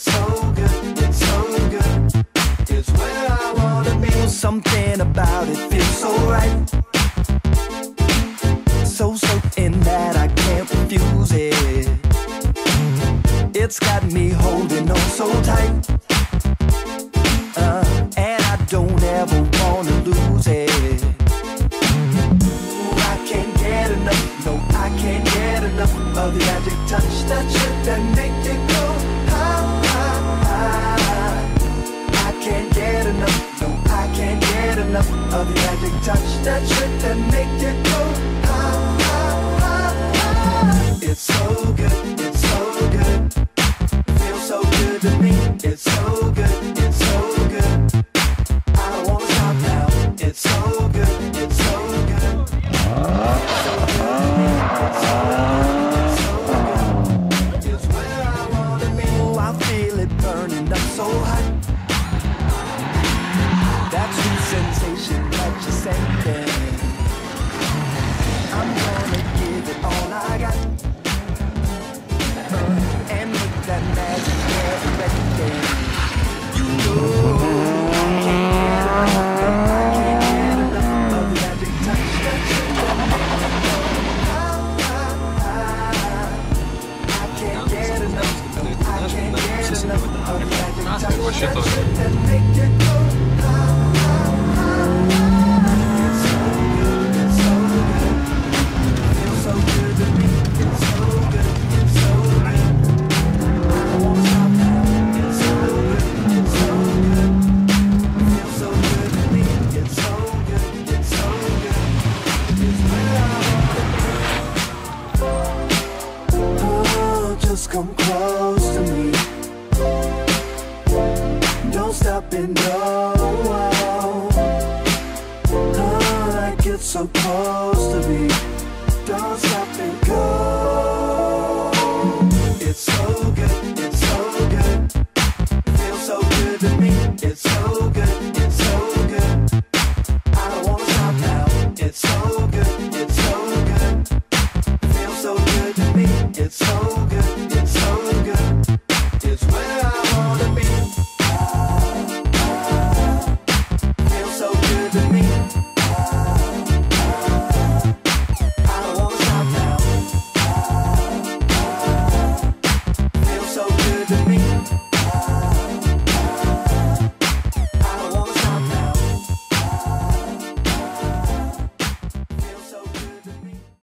It's so good, it's so good. It's where I wanna be. Something about it feels so right. So certain that I can't refuse it. It's got me holding on so tight. And I don't ever wanna lose it. I can't get enough, no, I can't get enough of the magic touch that should make it go high, high, high. I can't get enough, no, I can't get enough of the magic touch that should make it go high, high, high, high. It's so good, it's so good. Feels so good to me. It's so good, it's so good. I don't wanna stop now. It's so good, it's so good. It's so good to me. It's so good, it's so good. It's where I wanna be. Oh, I feel it burning up so hot. That sweet sensation that you're sending. I'm gonna give it all I got. And make that magic everything. You know I can't get enough of the magic touch that you make it go high, high. I can't get enough, no, I can't get enough of the magic touch that make it go high, high, high. It's so good, it's so good. It feels so good to me. It's so good, it's so good. I don't wanna stop now. It's so good, it's so good. It feels so good to me. It's so good, it's so good. It's where I wanna be. Oh, just come close to me. Don't stop and go. Oh, I get so close to me. Don't stop and go. It's so good, it's so good. Feels so good to me. It's so good, it's so good. I don't wanna stop now. It's so good, it's so good. Feels so good to me. It's so